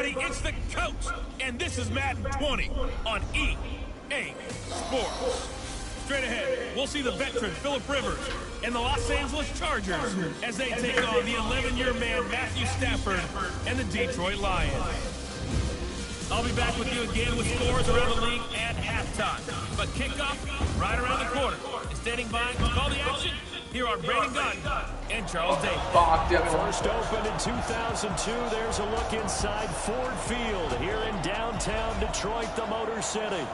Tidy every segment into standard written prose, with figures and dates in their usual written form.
everybody, it's the coach, and this is Madden 20 on EA Sports. Straight ahead, we'll see the veteran Phillip Rivers and the Los Angeles Chargers as they take on the 11-year man Matthew Stafford and the Detroit Lions. I'll be back with you again with scores around the league at halftime. But kickoff right around the corner. And standing by to call the action, here are Brandon Gunn and Charles Davis. First opened in 2002. There's a look inside Ford Field here in downtown Detroit, the Motor City.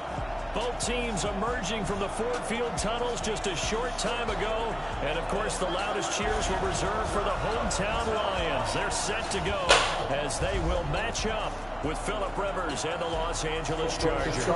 Both teams emerging from the Ford Field tunnels just a short time ago. And, of course, the loudest cheers were reserved for the hometown Lions. They're set to go as they will match up with Phillip Rivers and the Los Angeles Chargers.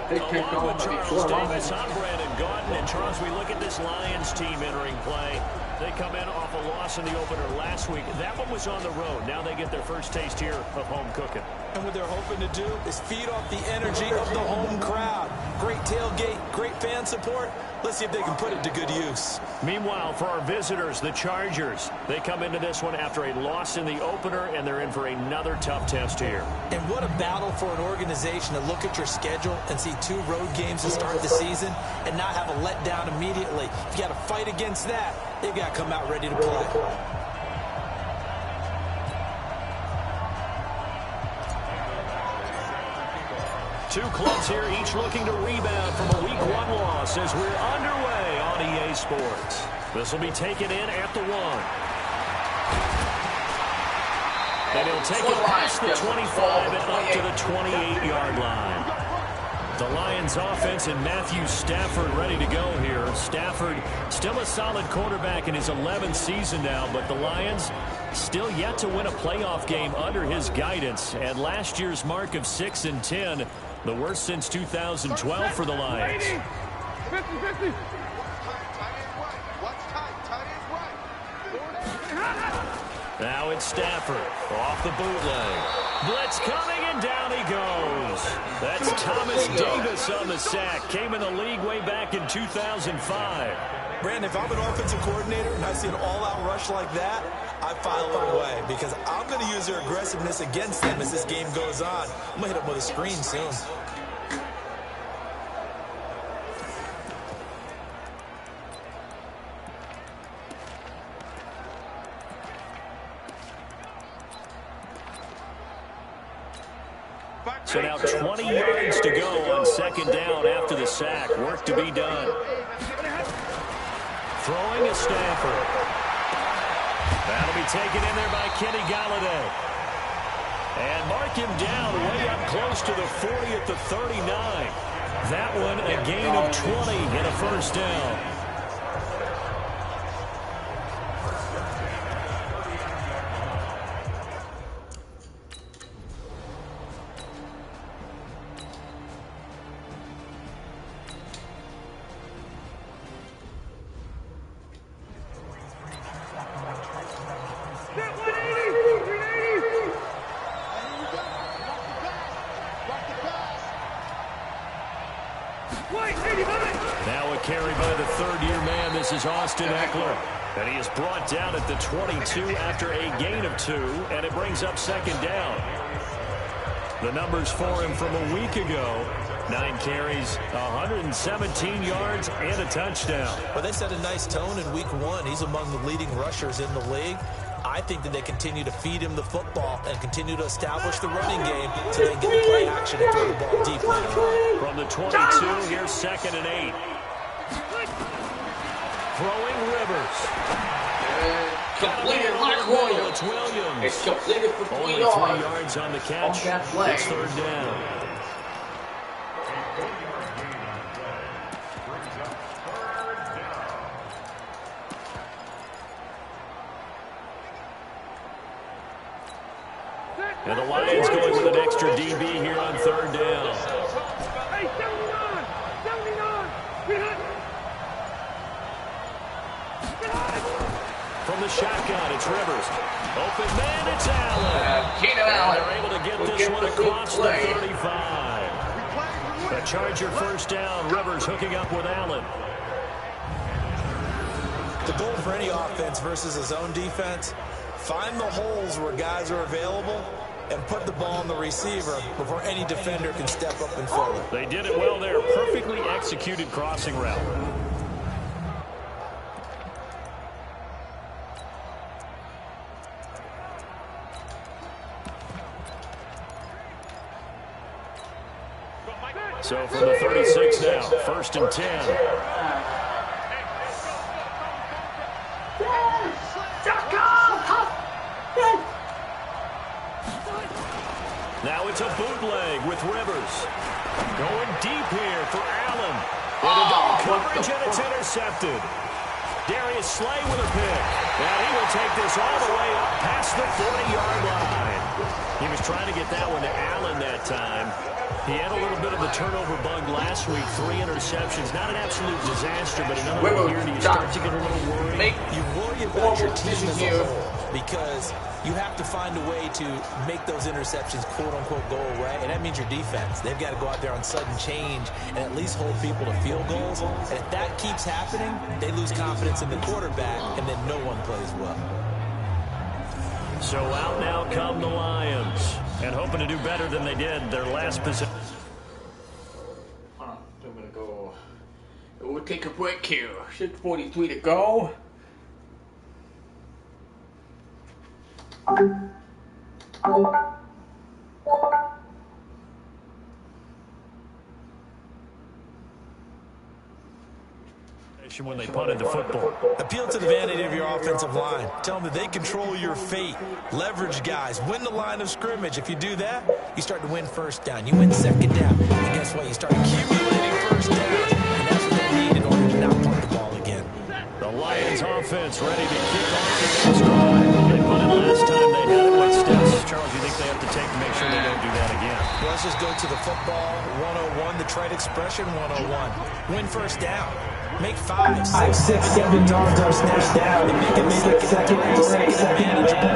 Along with Charles Davis, I'm Brandon Gaudin. And, Charles, we look at this Lions team entering play. They come in off a loss in the opener last week. That one was on the road. Now they get their first taste here of home cooking. And what they're hoping to do is feed off the energy of the home crowd. Great tailgate, great fan support. Let's see if they can put it to good use. Meanwhile, for our visitors, the Chargers, they come into this one after a loss in the opener, and they're in for another tough test here. And what a battle for an organization to look at your schedule and see 2 road games to start the season and not have a letdown immediately. If you got to fight against that, they've got to come out ready to play. Two clubs here, each looking to rebound from a Week 1 loss as we're underway on EA Sports. This will be taken in at the 1. And he'll take it past the 25 and up to the 28-yard line. The Lions offense and Matthew Stafford ready to go here. Stafford still a solid quarterback in his 11th season now, but the Lions still yet to win a playoff game under his guidance. And last year's mark of 6-10, the worst since 2012 for the Lions. 50-50. Now it's Stafford off the bootleg. Blitz coming, and down he goes. That's Thomas Davis on the sack. Came in the league way back in 2005. Brandon, if I'm an offensive coordinator and I see an all-out rush like that, I file it away because I'm going to use their aggressiveness against them as this game goes on. I'm going to hit them with a screen soon. So now 20 yards to go on second down after the sack. Work to be done. Throwing is Stafford. That'll be taken in there by Kenny Golladay. And mark him down way up close to the 40 at the 39. That one a gain of 20 and a first down. Now a carry by the third-year man. This is Austin Eckler. And he is brought down at the 22 after a gain of 2, and it brings up second down. The numbers for him from a week ago: 9 carries, 117 yards, and a touchdown. Well, they set a nice tone in Week 1. He's among the leading rushers in the league. I think that they continue to feed him the football and continue to establish the running game so they can get the play action and throw the ball deep later on. From the 22, here's 2nd and 8. Throwing Rivers. Completed like Williams. It's Williams. It's completed for 3 Only 3 yards. yards on the catch. It's third down. And the Lions going with an extra DB here on third down. Hey, 79! 79! From the shotgun, it's Rivers. Open man, it's Allen. Keenan Allen. And they're able to get this one across the 35. A Charger first down. Rivers hooking up with Allen. The goal for any offense versus his own defense, find the holes where guys are available and put the ball on the receiver before any defender can step up and fill it. They did it well there. Perfectly executed crossing route. So from the 36 now, 1st and 10. Now it's a bootleg with Rivers. Going deep here for Allen. Into double coverage, and it's intercepted. Darius Slay with a pick. And he will take this all the way up past the 40-yard line. He was trying to get that one to Allen that time. He had a little bit of the turnover bug last week. 3 interceptions. Not an absolute disaster, but another one here. Do you start to get a little worried? You worry about your team as a whole because you have to find a way to make those interceptions, quote-unquote, go away. And that means your defense. They've got to go out there on sudden change and at least hold people to field goals. And if that keeps happening, they lose confidence in the quarterback, and then no one plays well. So out now come the Lions. And hoping to do better than they did their last possession. I'm going to go. We'll take a break here. 6:43 to go. When they punted the football. Appeal to the vanity of your offensive line. Tell them that they control your fate. Leverage guys. Win the line of scrimmage. If you do that, you start to win first down. You win second down. And guess what? You start accumulating first downs. And that's what they need in order to not punt the ball again. The Lions offense ready to kick off the next drive. They punted last time they had it. What steps, Charles, you think they have to take to make sure they don't do that again? Well, let's just go to the football 101, the trite expression 101. Win first down. Make 5, 6, 7 yards on first down. And make it second and manageable.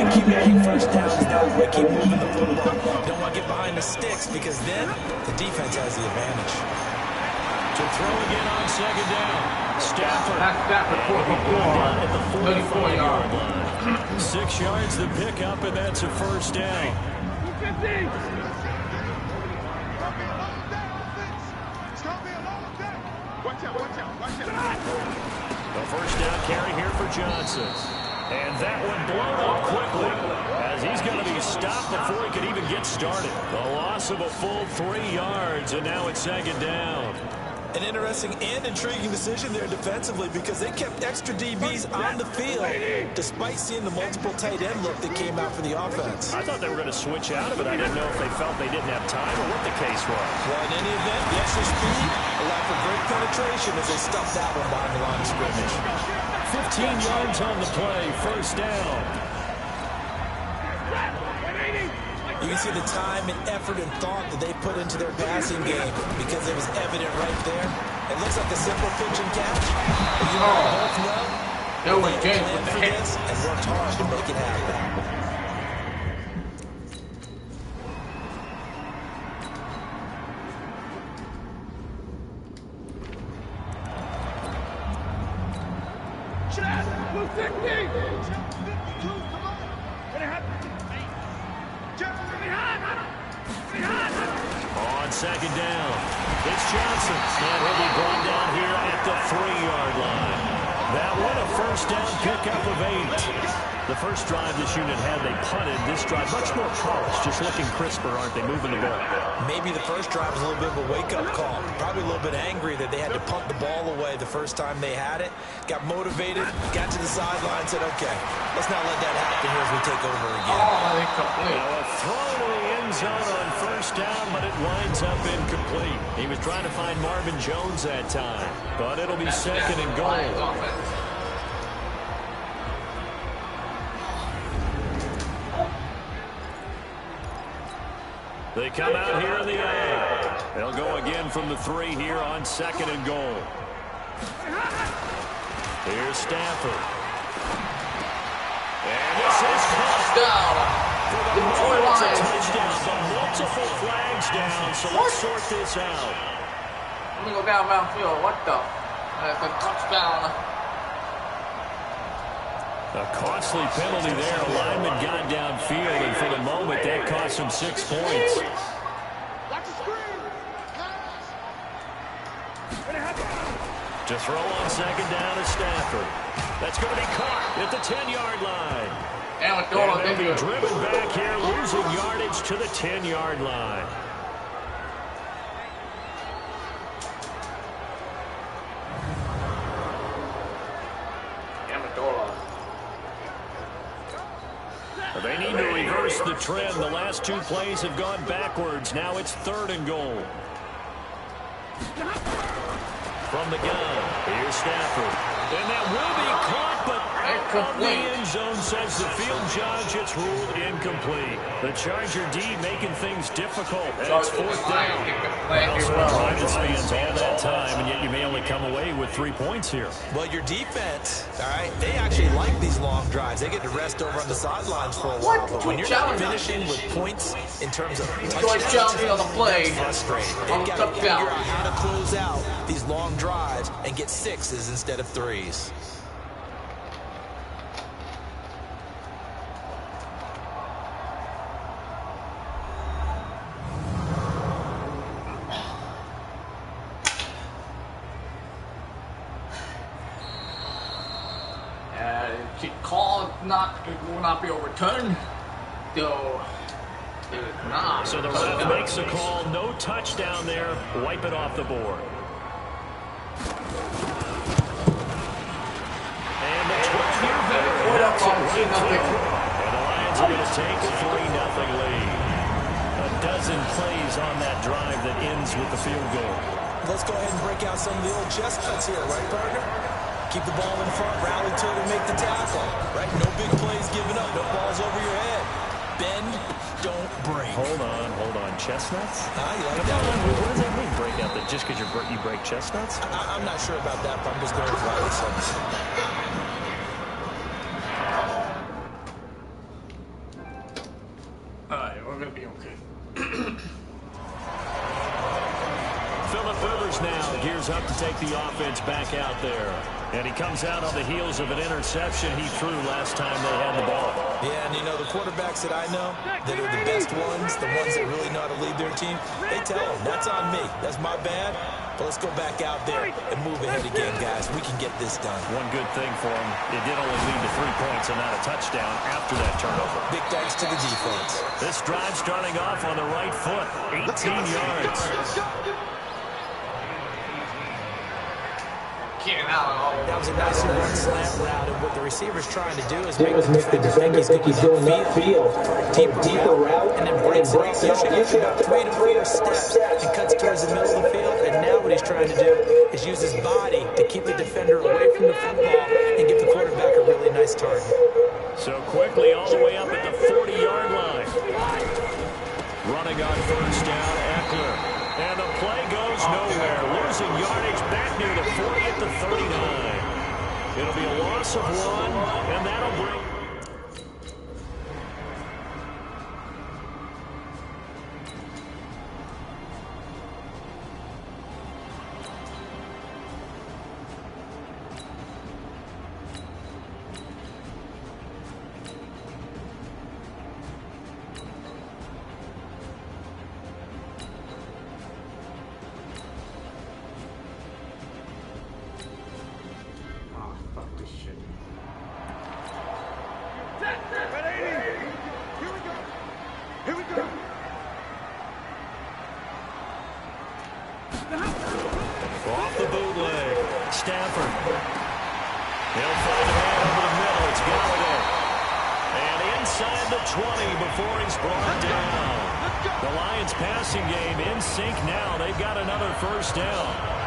Keep making first downs. That way, keep moving the football. Don't want to get behind the sticks because then the defense has the advantage. To throw again on second down. Stafford. That's Stafford, 4 at the 44-yard line. 6 yards to pick up, and that's a first down. 50. The first down carry here for Johnson. And that one blown up quickly as he's going to be stopped before he could even get started. The loss of a full 3 yards, and now it's second down. An interesting and intriguing decision there defensively because they kept extra DBs on the field despite seeing the multiple tight end look that came out for the offense. I thought they were going to switch out of it. I didn't know if they felt they didn't have time or what the case was. Well, in any event, the extra speed allowed for great penetration as they stuffed that one behind the line of scrimmage. 15 yards on the play, first down. You can see the time and effort and thought that they put into their passing game because it was evident right there. It looks like a simple pitch and catch. But you both know That was James with the hit. and worked hard to make it happen. On second down, it's Johnson. And he'll be brought down here at the 3-yard line. That one a first down pickup of 8. The first drive this unit had, they punted. This drive much more polished, just looking crisper, aren't they, moving the ball? Maybe the first drive was a little bit of a wake-up call. Probably a little bit angry that they had to punt the ball away the first time they had it. Got motivated, got to the sideline, said, okay, let's not let that happen here as we take over again. Oh, incomplete. Now a throw to the end zone on first down, but it winds up incomplete. He was trying to find Marvin Jones that time, but it'll be second and goal. They come out here in the A. They'll go again from the 3 here on second and goal. Here's Stafford. And this is Down. for the moment, it's a touchdown. So multiple flags down, so let's sort this out. Let me go downfield. What the? That's a touchdown. A costly penalty there. A lineman got downfield, and for the moment, that cost him 6 points. To throw on second down is Stafford. That's going to be caught at the 10-yard line. And they'll be driven back here, losing yardage to the 10-yard line. They need to reverse the trend. The last 2 plays have gone backwards. Now it's 3rd and goal. From the gun, here's Stafford. And that will be caught, but out of the end zone, says the field judge. It's ruled incomplete. The Charger D making things difficult, and it's 4th down. Also drive the fans all that time, and yet you may only come away with 3 points here. Well, your defense, all right, they actually like these long drives. They get to rest over on the sidelines for a while. But when you're not finishing with points in terms of touchdowns, it's frustrating. They've got to figure out how to close out these long drives and get 6s instead of 3s. Will not be overturned, though. So the ref makes a call, no touchdown there. Wipe it off the board. And the 12-year veteran knocks it right through. And the Lions are going to take a 3-0 lead. A dozen plays on that drive that ends with the field goal. Let's go ahead and break out some of the old chestnuts here, right, partner? Keep the ball in front, rally to it, and make the tackle. Right? No big plays given up, no balls over your head. Bend, don't break. Hold on. Chestnuts? You like that one? What does that mean, break out? That just because you break chestnuts? I'm not sure about that, but I'm just going to try this one. All right, we're going to be okay. Phillip Rivers now gears up to take the offense back out there. And he comes out on the heels of an interception he threw last time they had the ball. Yeah, and you know, the quarterbacks that I know that are the best ones, the ones that really know how to lead their team, they tell them, that's on me. That's my bad. But let's go back out there and move ahead again, guys. We can get this done. One good thing for him, it did only lead to 3 points and not a touchdown after that turnover. Big thanks to the defense. This drive starting off on the right foot, 18 yards. That was a nice run slant route, and what the receiver's trying to do is make the defender think he's going upfield, deeper route, and then breaks it off. Usually about 3 to 4 steps and cuts towards the middle of the field, and now what he's trying to do is use his body to keep the defender away from the football and give the quarterback a really nice target. So quickly all the way up at the 40-yard line. Running on 1st down, Eckler. And the play goes nowhere. Losing yardage back near the 40 at the 39. It'll be a loss of 1, and that'll bring... Off the bootleg, Stafford. He'll find a man over the middle. It's Gallagher. And inside the 20 before he's brought down. The Lions passing game in sync now. They've got another 1st down.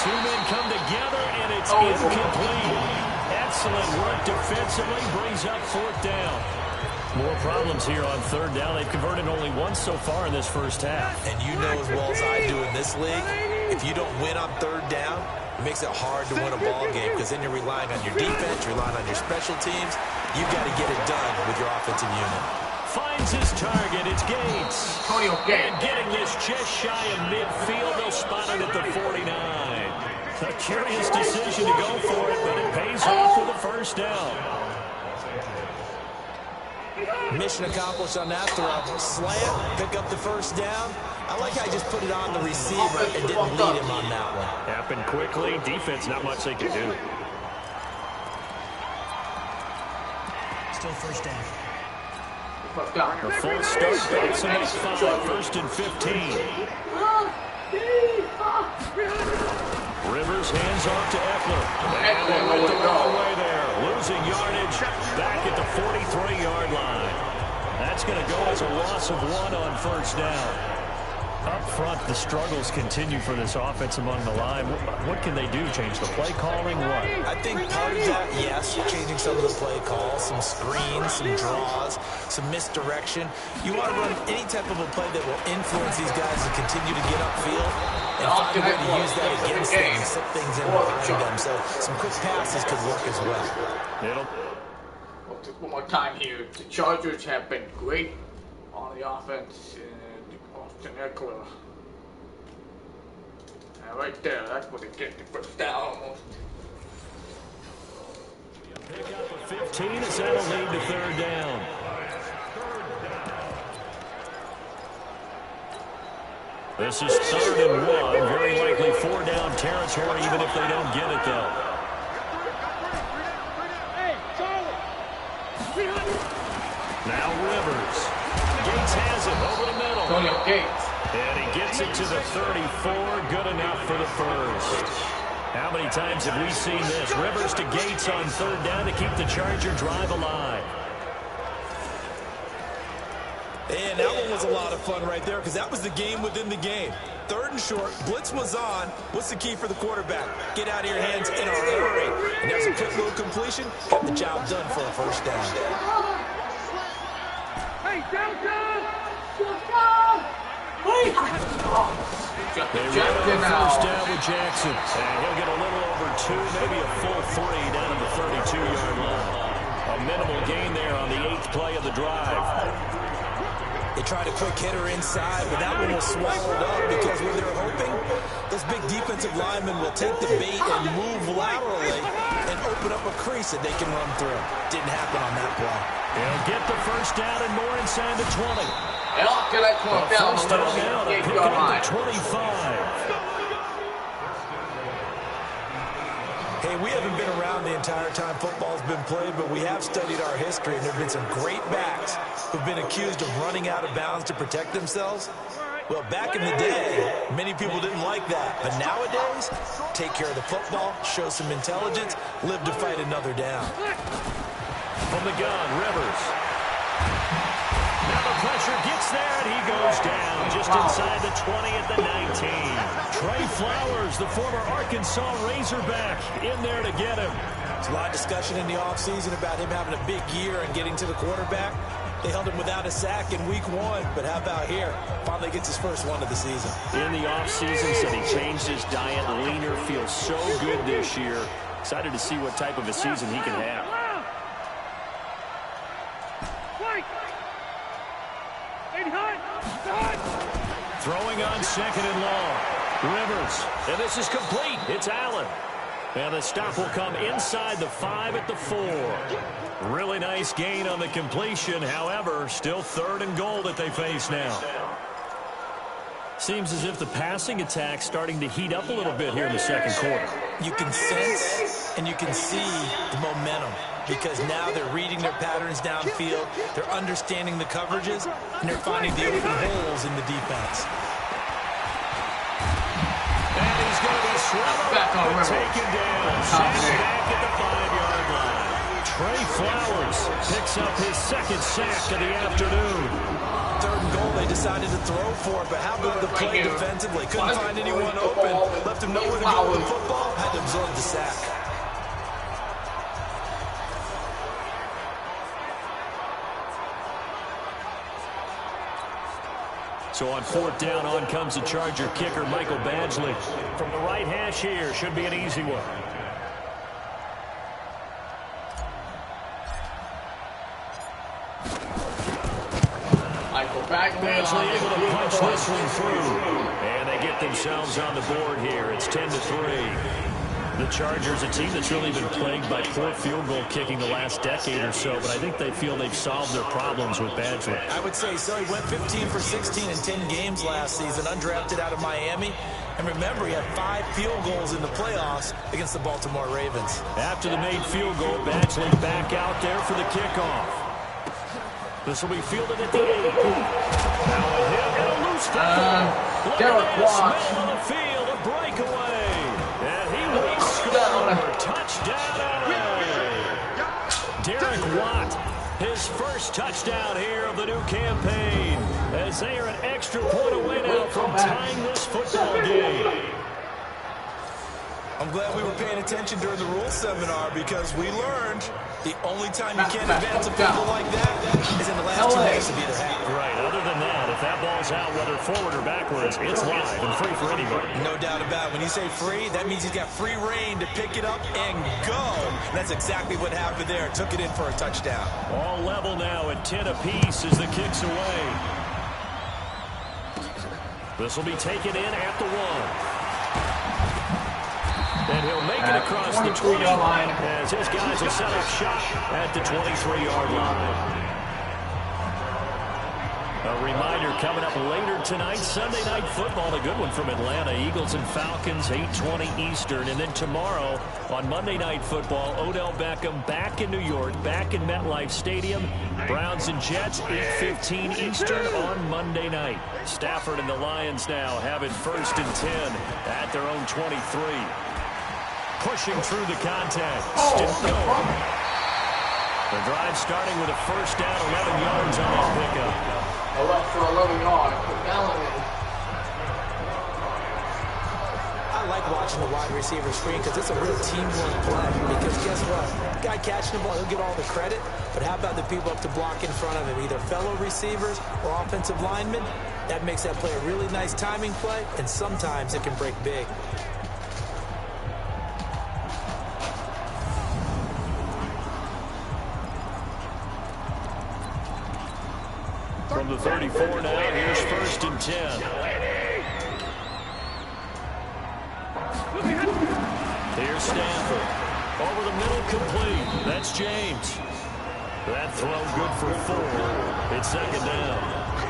Two men come together, and it's incomplete. Excellent work defensively, brings up fourth down. More problems here on third down. They've converted only once so far in this first half. And you know as well as I do in this league, if you don't win on third down, it makes it hard to win a ball game because then you're relying on your defense, you're relying on your special teams. You've got to get it done with your offensive unit. Finds his target. It's Gates. Antonio Gates. And getting this just shy of midfield. They'll spot it at the 49. A curious decision to go for it, but it pays off with a first down. Mission accomplished on that throw. Slant, pick up the first down. I like how he just put it on the receiver and didn't lead him on that one. Happened quickly. Defense, not much they can do. Still first down. A full start backs him up 5, first and 15. Rivers hands off to Eckler. And they went the wrong way there. Losing yardage back at the 43-yard line. That's going to go as a loss of 1 on first down. Up front, the struggles continue for this offense among the line. What can they do? Change the play calling? What? I think part of that, yes, changing some of the play calls, some screens, some draws, some misdirection. You want to run any type of a play that will influence these guys to continue to get upfield and find a way to use that against them and slip things in behind them. So some quick passes could work as well. One more time here. The Chargers have been great on the offense. Austin Eckler. Right there, that's what they get the first down almost. Pick up a 15 as that'll lead to third down. This is 3rd and 1. Very likely 4-down territory, even if they don't get it, though. Now Rivers. Gates has it over the middle. Antonio Gates. And he gets it to the 34. Good enough for the first. How many times have we seen this? Rivers to Gates on third down to keep the Charger drive alive. And that one was a lot of fun right there because that was the game within the game. 3rd and short, blitz was on. What's the key for the quarterback? Get out of your hands in a hurry. And there's a quick little completion. Got the job done for a first down. Hey, downtown! They run on first down with Jackson. And he'll get a little over 2, maybe a full 3 down at the 32-yard line. A minimal gain there on the 8th play of the drive. They tried a quick hitter inside, but that one was swallowed up because when they're hoping, those big defensive linemen will take the bait and move laterally and open up a crease that they can run through. Didn't happen on that play. They'll get the first down and more inside the 20. First down now to pick up the 25. Hey, we haven't been around the entire time football's been played, but we have studied our history, and there have been some great backs who've been accused of running out of bounds to protect themselves. Well, back in the day, many people didn't like that. But nowadays, take care of the football, show some intelligence, live to fight another down. From the gun, Rivers. Now the pressure gets there, and he goes down just inside the 20 at the 19. Trey Flowers, the former Arkansas Razorback, in there to get him. There's a lot of discussion in the offseason about him having a big year and getting to the quarterback. They held him without a sack in week 1, but how about here? Finally gets his first one of the season. In the offseason, said he changed his diet, leaner, feels so good this year. Excited to see what type of a season he can have. Throwing on 2nd and long. Rivers, and this is complete. It's Allen. And the stop will come inside the 5 at the 4. Really nice gain on the completion. However, still 3rd and goal that they face now. Seems as if the passing attack's starting to heat up a little bit here in the second quarter. You can sense and you can see the momentum because now they're reading their patterns downfield, they're understanding the coverages, and they're finding the open holes in the defense. And he's going to be swallowed, taken down. Back at the 5-yard line. Trey Flowers picks up his second sack of the afternoon. Third and goal, they decided to throw for it, but how about the play defensively? Couldn't find anyone open. Left him nowhere to go with the football. Had to absorb the sack. So on fourth down, on comes the Charger kicker, Michael Badgley. From the right hash here, should be an easy one. Badgley able to punch this one through. And they get themselves on the board here. It's 10-3. The Chargers, a team that's really been plagued by poor field goal kicking the last decade or so, but I think they feel they've solved their problems with Badgley. I would say so. He went 15 for 16 in 10 games last season, undrafted out of Miami. And remember, he had 5 field goals in the playoffs against the Baltimore Ravens. After the made field goal, Badgley back out there for the kickoff. This will be fielded at the 8. Now a hit and a loose tackle. Derek Watt. On the field, a breakaway. And he will score. Touchdown, LA. Derek Watt, his first touchdown here of the new campaign, as they are an extra point away now from tying this football game. I'm glad we were paying attention during the rules seminar because we learned the only time you can't advance a field goal like that is in the last 2 minutes of either half. Right. Other than that, if that ball's out, whether forward or backwards, it's live and free for anybody. No doubt about it. When you say free, that means he's got free reign to pick it up and go. And that's exactly what happened there. Took it in for a touchdown. All level now at 10 apiece as the kick's away. This will be taken in at the 1. And he'll make it across the 20 as his guys will set up shop at the 23-yard line. A reminder coming up later tonight, Sunday Night Football, a good one from Atlanta. Eagles and Falcons, 8:20 Eastern. And then tomorrow on Monday Night Football, Odell Beckham back in New York, back in MetLife Stadium. Browns and Jets, 8:15 Eastern on Monday night. Stafford and the Lions now have it 1st and 10 at their own 23. Pushing through the contact. Still going. The drive starting with a first down, 11 yards on that pickup. For 11 yards. I like watching the wide receiver screen because it's a real teamwork play. Because guess what? The guy catching the ball, he'll get all the credit. But how about the people up to block in front of him, either fellow receivers or offensive linemen? That makes that play a really nice timing play, and sometimes it can break big. From the 34 now, here's 1st and 10. Here's Stafford. Over the middle, complete. That's James. That throw good for 4. It's 2nd down.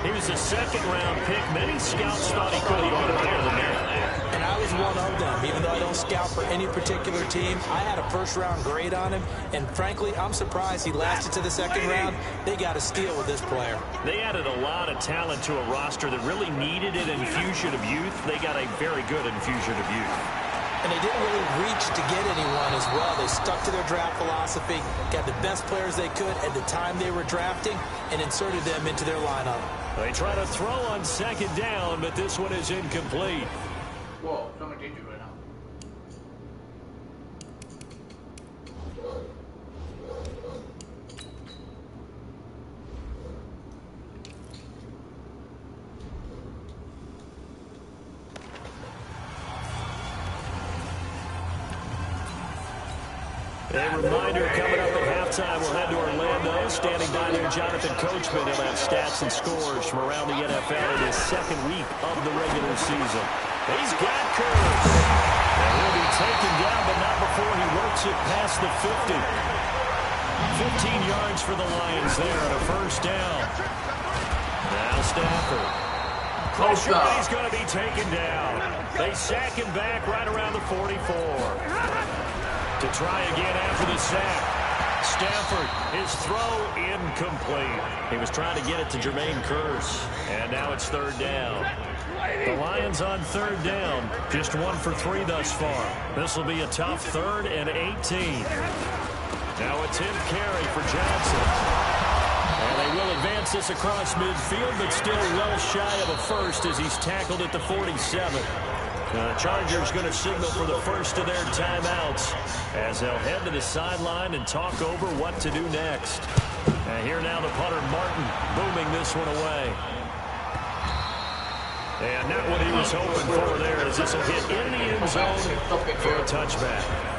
He was a 2nd-round pick. Many scouts thought he could have gone higher than that. And I was one of them. Even though I don't scout for any particular team, I had a 1st-round grade on him. And frankly, I'm surprised he lasted to the 2nd round. They got a steal with this player. They added a lot of talent to a roster that really needed an infusion of youth. They got a very good infusion of youth. And they didn't really reach to get anyone as well. They stuck to their draft philosophy, got the best players they could at the time they were drafting, and inserted them into their lineup. They try to throw on 2nd down, but this one is incomplete. Whoa, someone did you right now. A reminder coming up at halftime, we'll head to Orlando. Standing by there, Jonathan Coachman. He'll have stats and scores from around the NFL in his 2nd week of the regular season. He's got Kurtz. And he'll be taken down, but not before he works it past the 50. 15 yards for the Lions there on a 1st down. Now Stafford. Pressure, he's going to be taken down. They sack him back right around the 44. To try again after the sack. Stafford, his throw incomplete. He was trying to get it to Jermaine Kearse. And now it's 3rd down. The Lions on 3rd down. Just 1 for 3 thus far. This will be a tough 3rd and 18. Now a Tim Carey for Johnson. And they will advance this across midfield, but still well shy of a first as he's tackled at the 47. The Chargers going to signal for the first of their timeouts as they'll head to the sideline and talk over what to do next. And here now the punter Martin booming this one away. And not what he was hoping for there as this will hit in the end zone for a touchback.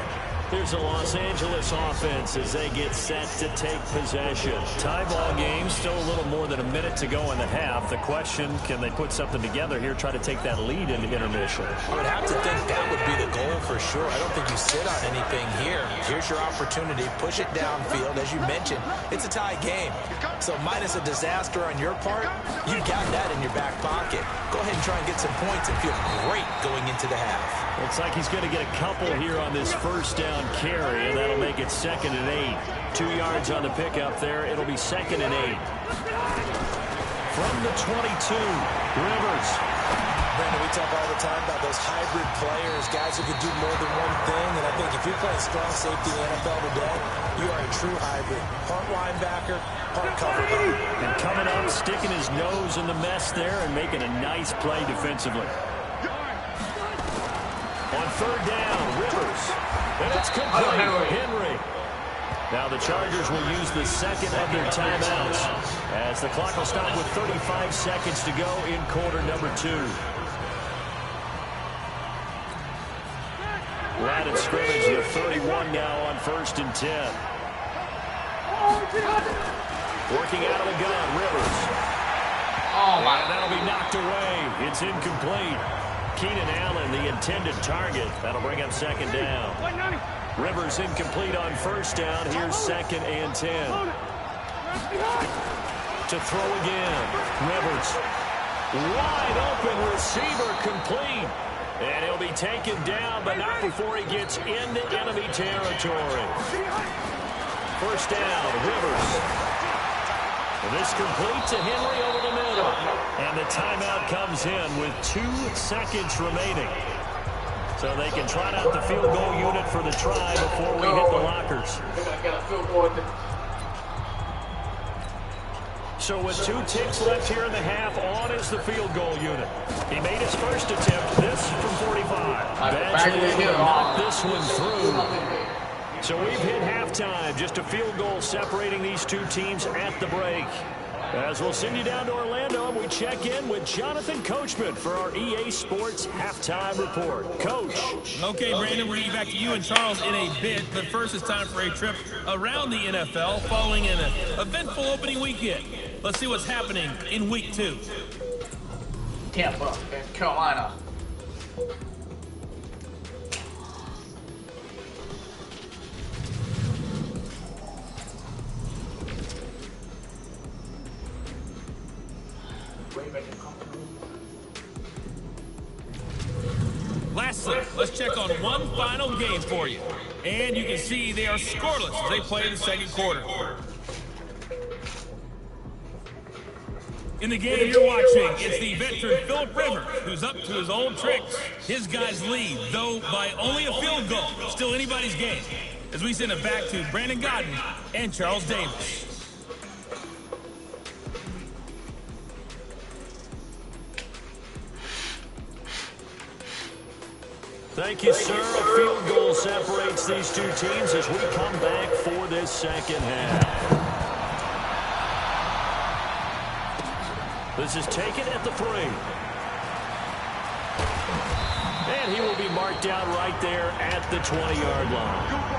Here's the Los Angeles offense as they get set to take possession. Tie ball game, still a little more than a minute to go in the half. The question, can they put something together here, try to take that lead into intermission? I would have to think that would be the goal for sure. I don't think you sit on anything here. Here's your opportunity. Push it downfield. As you mentioned, it's a tie game. So minus a disaster on your part, you got that in your back pocket. Go ahead and try and get some points and feel great going into the half. Looks like he's going to get a couple here on this first down carry, and that'll make it 2nd and 8. 2 yards on the pickup there. It'll be 2nd and 8. From the 22, Rivers. Brandon, we talk all the time about those hybrid players, guys who could do more than one thing. And I think if you're playing strong safety in the NFL today, you are a true hybrid. Part linebacker, part cover guard. And coming up, sticking his nose in the mess there and making a nice play defensively. On 3rd down, Rivers. And it's complete. Henry. Now the Chargers will use the second of their timeouts as the clock will stop with 35 seconds to go in quarter number 2. Line of scrimmage, the 31 now on 1st and 10. Working out of the gun, Rivers. Oh, my. And that'll be knocked away. It's incomplete. Keenan Allen, the intended target. That'll bring up 2nd down. Rivers incomplete on 1st down. Here's 2nd and 10. To throw again. Rivers. Wide open receiver complete. And he'll be taken down, but not before he gets into enemy territory. 1st down, Rivers. And this complete to Henry over the middle. And the timeout comes in with 2 seconds remaining. So they can trot out the field goal unit for the try before we hit the lockers. So with 2 ticks left here in the half, on is the field goal unit. He made his first attempt, this from 45. Badgley able to knock this one through. So we've hit halftime, just a field goal separating these 2 teams at the break. As we'll send you down to Orlando, and we check in with Jonathan Coachman for our EA Sports Halftime Report. Coach. Okay, Brandon, we're getting back to you and Charles in a bit, but first it's time for a trip around the NFL following an eventful opening weekend. Let's see what's happening in Week 2. Tampa and Carolina. Lastly, let's check on one final game for you. And you can see they are scoreless as they play the 2nd quarter. In the game you're watching, it's the veteran Philip Rivers, who's up to his old tricks. His guys lead, though by only a field goal. Still anybody's game. As we send it back to Brandon Godden and Charles Davis. Thank you, sir. A field goal separates these 2 teams as we come back for this 2nd half. This is taken at the 3. And he will be marked down right there at the 20-yard line.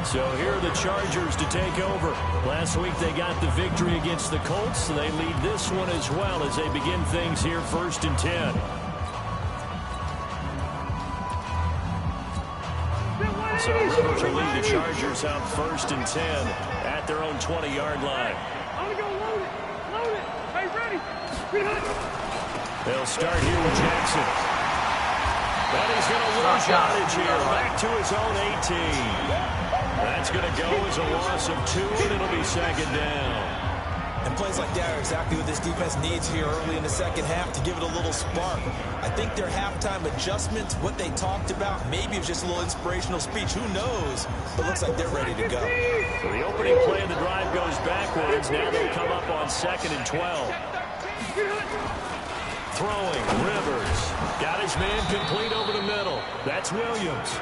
So here are the Chargers to take over. Last week they got the victory against the Colts. So they lead this one as well as they begin things here 1st and 10. So Rivers will lead the Chargers out 1st and 10 at their own 20-yard line. I'm gonna go load it. Load it. Hey, ready. They'll start here with Jackson. But he's going to lose yardage here back to his own 18. That's going to go as a loss of 2, and it'll be 2nd down. And plays like that are exactly what this defense needs here early in the second half to give it a little spark. I think their halftime adjustments, what they talked about, maybe it was just a little inspirational speech. Who knows? But looks like they're ready to go. So the opening play of the drive goes backwards. Now they'll come up on 2nd and 12. Throwing, Rivers. Got his man complete over the middle. That's Williams.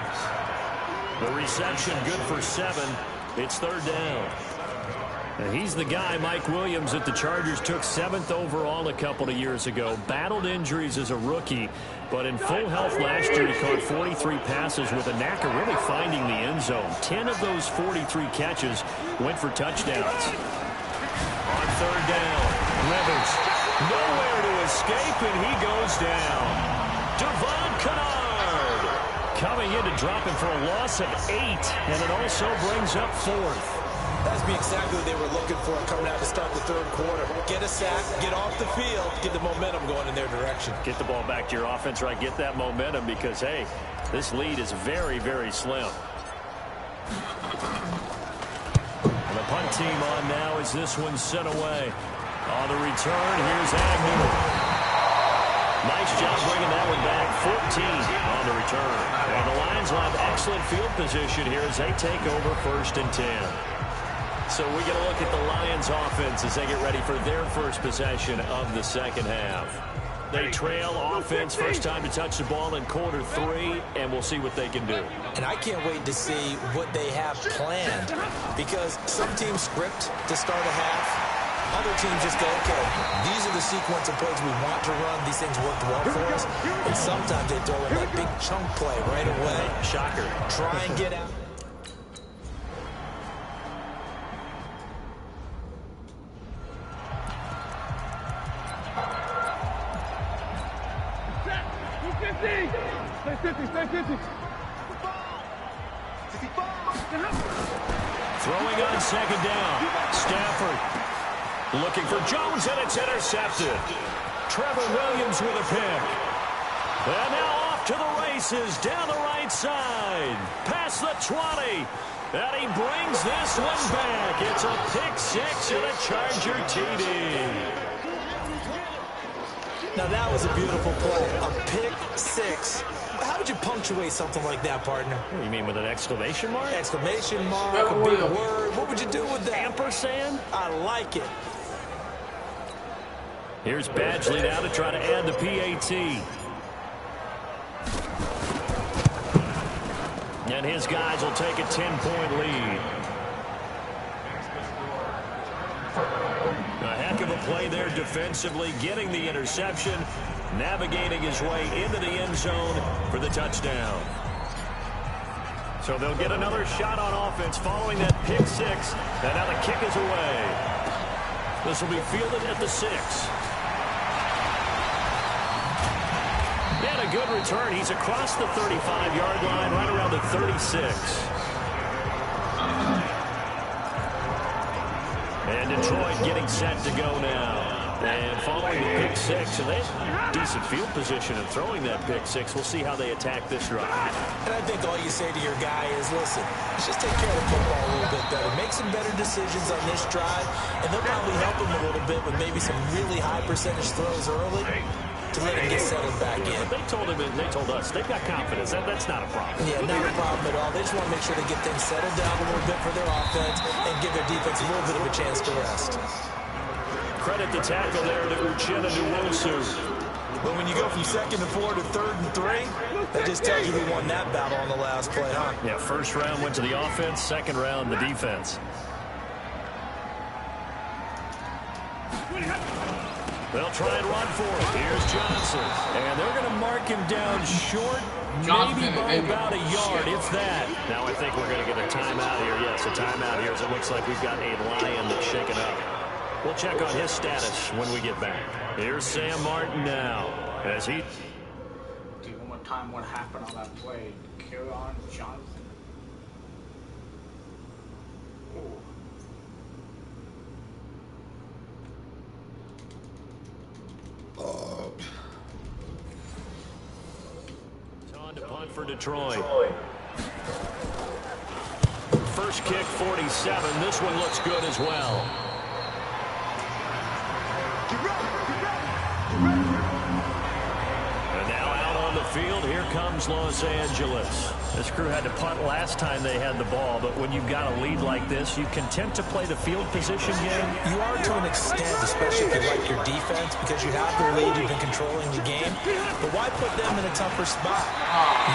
The reception good for 7. It's 3rd down. And he's the guy, Mike Williams, that the Chargers took 7th overall a couple of years ago. Battled injuries as a rookie, but in full health last year, he caught 43 passes with a knack of really finding the end zone. 10 of those 43 catches went for touchdowns. On 3rd down, Rivers nowhere to escape, and he goes down. Devon Kennard coming in to drop him for a loss of 8, and it also brings up 4th. That's exactly what they were looking for coming out to start the 3rd quarter. Get a sack, get off the field, get the momentum going in their direction. Get the ball back to your offense, right? Get that momentum because, hey, this lead is very, very slim. And the punt team on now as this one's sent away. On the return, here's Agnew. Nice job bringing that one back. 14 on the return. And the Lions will have excellent field position here as they take over 1st and 10. So we get a look at the Lions offense as they get ready for their first possession of the second half. They trail offense, first time to touch the ball in quarter 3, and we'll see what they can do. And I can't wait to see what they have planned, because some teams script to start a half. Other teams just go, okay, these are the sequence of plays we want to run. These things worked well for us. And sometimes they throw in that big chunk play right away. Shocker. Try and get out. Stay 50, stay 50. Throwing on 2nd down. Stafford looking for Jones, and it's intercepted. Trevor Williams with a pick. And now off to the races down the right side. Past the 20. And he brings this one back. It's a pick 6 and a Charger TD. Now that was a beautiful play. A pick 6. How would you punctuate something like that, partner? What do you mean, with an exclamation mark? Exclamation mark, a big word. What would you do with that? Ampersand? I like it. Here's Badgley now to try to add the PAT. And his guys will take a 10-point lead. A heck of a play there defensively, getting the interception, navigating his way into the end zone for the touchdown. So they'll get another shot on offense following that pick 6, and now the kick is away. This will be fielded at the 6. And a good return. He's across the 35-yard line, right around the 36. And Detroit getting set to go now. And following the pick 6, and they have decent field position in throwing that pick 6. We'll see how they attack this drive. And I think all you say to your guy is, listen, let's just take care of the football a little bit better. Make some better decisions on this drive, and they'll probably help him a little bit with maybe some really high percentage throws early to let him get settled back in. They told him, and they told us, they've got confidence. That's not a problem. Yeah, not a problem at all. They just want to make sure they get things settled down a little bit for their offense and give their defense a little bit of a chance to rest. Credit the tackle there to Uchenna Nwosu. But when you go from 2nd to 4 to 3rd and 3, that just tells you who won that battle on the last play, huh? Yeah, first round went to the offense, second round the defense. They'll try and run for it. Here's Johnson. And they're going to mark him down short, maybe by about a yard, if that. Now I think we're going to get a timeout here. Yes, a timeout here as it looks like we've got a Lion that's shaken up. We'll check on his status when we get back. Here's Sam Martin now as he... Do one more time what happened on that play. Kerryon Johnson. It's on to punt for Detroit. First kick, 47. This one looks good as well. comes Los Angeles. This crew had to punt last time they had the ball, but when you've got a lead like this, you content to play the field position game? You are to an extent, especially if you like your defense, because you have the lead, you've been controlling the game. But why put them in a tougher spot?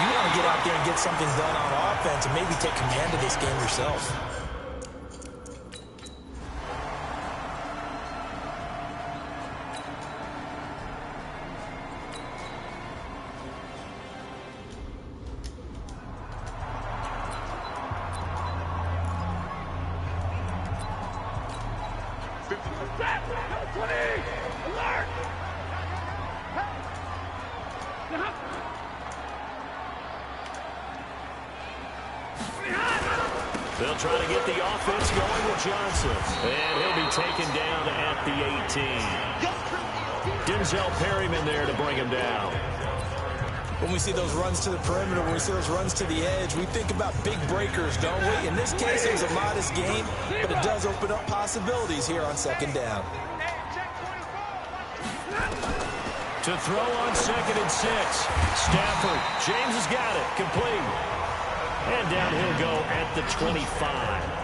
You want to get out there and get something done on offense and maybe take command of this game yourself. They'll try to get the offense going with Johnson. And he'll be taken down at the 18. Denzel Perryman there to bring him down. When we see those runs to the perimeter, when we see those runs to the edge, we think about big breakers, don't we? In this case, it was a modest game, but it does open up possibilities here on second down. To throw on 2nd and 6. Stafford. James has got it. Complete. And down he'll go at the 25.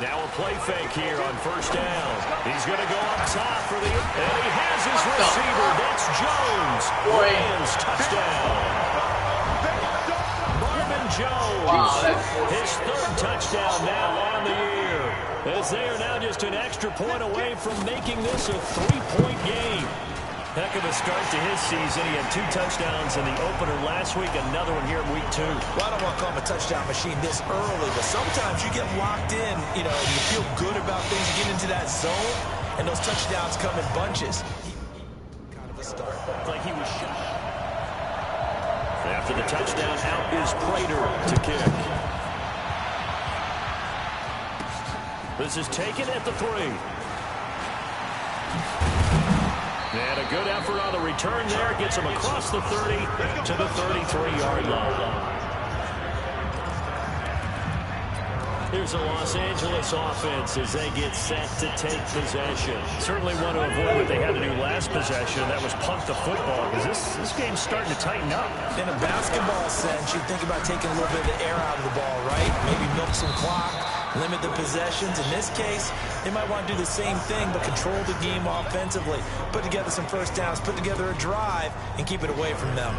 Now a play fake here on first down. He's going to go up top for the... And he has his receiver. That's Jones. Rams touchdown. Marvin Jones. His 3rd touchdown now on the year. As they are now just an extra point away from making this a 3-point game. Heck of a start to his season. He had 2 touchdowns in the opener last week, another one here in week 2. Well, I don't want to call him a touchdown machine this early, but sometimes you get locked in, and you feel good about things. You get into that zone, and those touchdowns come in bunches. Kind of a start. Like he was shot. After the touchdown, out is Prater to kick. This is taken at the 3. And a good effort on the return there. Gets him across the 30 to the 33-yard line. Here's a Los Angeles offense as they get set to take possession. Certainly want to avoid what they had to do last possession. That was punt the football, because this game's starting to tighten up. In a basketball sense, you think about taking a little bit of the air out of the ball, right? Maybe milk some clock, limit the possessions. In this case, they might want to do the same thing, but control the game offensively. Put together some first downs, put together a drive, and keep it away from them.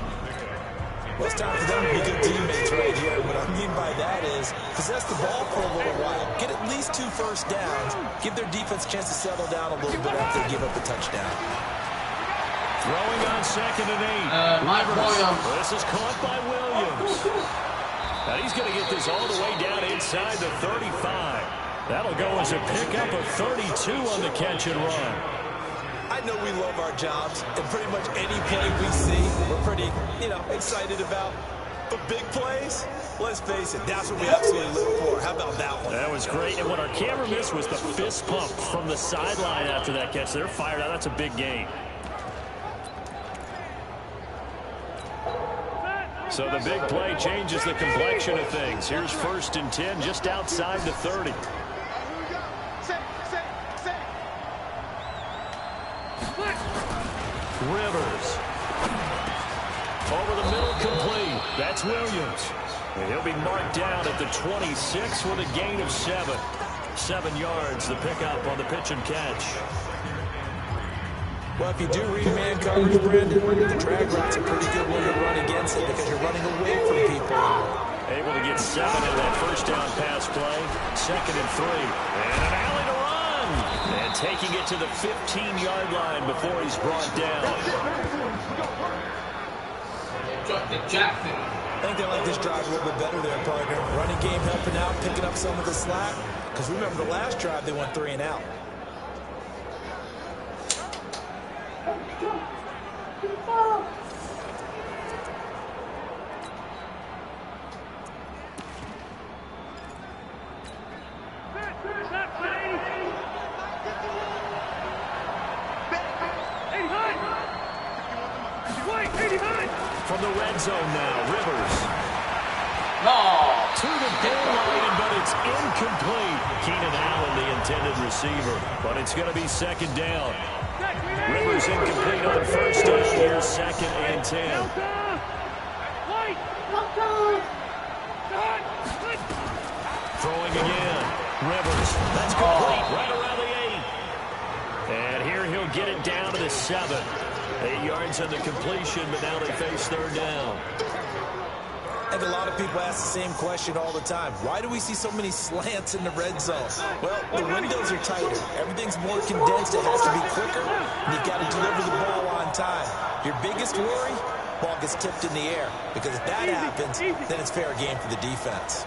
Well, it's time for them to be good teammates right here. What I mean by that is possess the ball for a little while. Get at least 2 first downs. Give their defense a chance to settle down a little bit after they give up the touchdown. Throwing on 2nd and 8. This is caught by Williams. Now he's going to get this all the way down inside the 35. That'll go as a pickup of 32 on the catch and run. I know we love our jobs, and pretty much any play we see, we're pretty, excited about. But big plays, let's face it, that's what we absolutely live for. How about that one? That was great, and what our camera missed was the fist pump from the sideline after that catch. They're fired out. That's a big gain. So the big play changes the complexion of things. Here's 1st and 10 just outside the 30. Rivers. Over the middle, complete. That's Williams. And he'll be marked down at the 26 with a gain of 7. 7 yards, the pickup on the pitch and catch. Well, if you do read man coverage, Brandon, the drag route's a pretty good one to run against it because you're running away from people. Able to get 7 in that first down pass play. 2nd and 3. And an alley to run. And taking it to the 15-yard line before he's brought down. I think they like this drive a little bit better there, partner. Running game helping out, picking up some of the slack. Because remember, the last drive, they went 3 and out. from the red zone now. Rivers. No. To the goal line, but it's incomplete. Keenan Allen, the intended receiver. But it's going to be second down. Rivers incomplete on first down. Here's 2nd and 10. Throwing again. Rivers. That's complete. Right around the 8. And here he'll get it down to the 7. 8 yards on the completion, but now they face third down. And a lot of people ask the same question all the time. Why do we see so many slants in the red zone? Well, the windows are tighter. Everything's more condensed. It has to be quicker. And you've got to deliver the ball on time. Your biggest worry? Ball gets tipped in the air. Because if that happens, then it's fair game for the defense.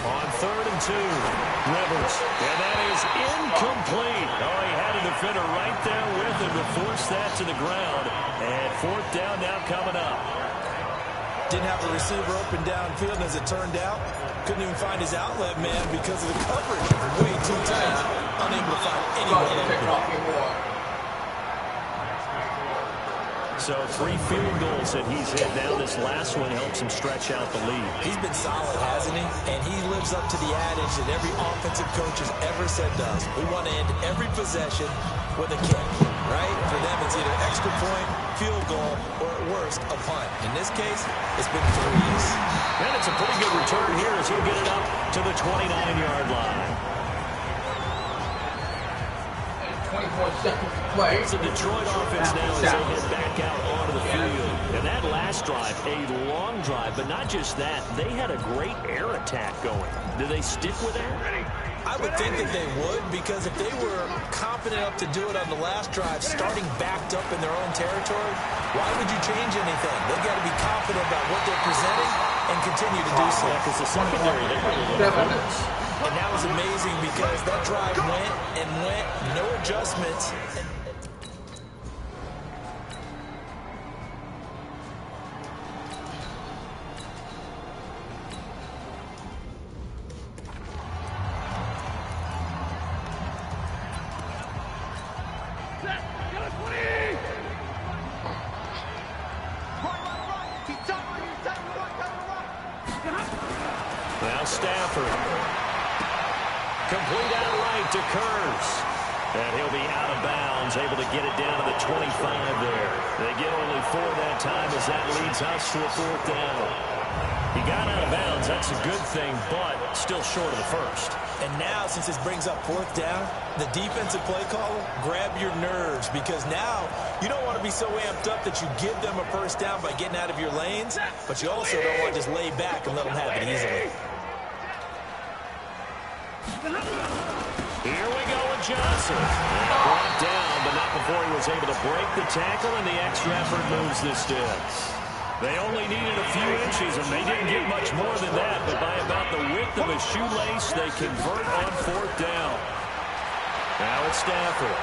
On 3rd and 2, Rivers. And that is incomplete. Oh, he had a defender right there with him to force that to the ground. And 4th down now coming up. Didn't have a receiver open downfield, and as it turned out, couldn't even find his outlet man because of the coverage. Way too tight. Unable to find anyone open. So 3 field goals that he's hit. Now this last one helps him stretch out the lead. He's been solid, hasn't he? And he lives up to the adage that every offensive coach has ever said to us. We want to end every possession with a kick, right? For them, it's either extra point, field goal, or at worst, a punt. In this case, it's been 3s. And it's a pretty good return here as he'll get it up to the 29-yard line. 24 seconds to play. Here's the Detroit offense now as they head back out onto the field. And that last drive, a long drive, but not just that. They had a great air attack going. Do they stick with that? I would think that they would, because if they were confident enough to do it on the last drive, starting backed up in their own territory, why would you change anything? They've got to be confident about what they're presenting and continue to do so. Because the secondary, they really went. And that was amazing because that drive went and went, no adjustments. Now Stafford. Complete outright to Kurz. And he'll be out of bounds, able to get it down to the 25 there. They get only 4 that time as that leads us to a 4th down. He got out of bounds. That's a good thing, but still short of the first. And now, since this brings up 4th down, the defensive play caller, grab your nerves, because now you don't want to be so amped up that you give them a first down by getting out of your lanes, but you also don't want to just lay back and let them have it easily. Here we go with Johnson. Brought down, but not before he was able to break the tackle, and the extra effort moves the sticks. They only needed a few inches, and they didn't get much more than that, but by about the width of a shoelace, they convert on 4th down. Now it's Stafford.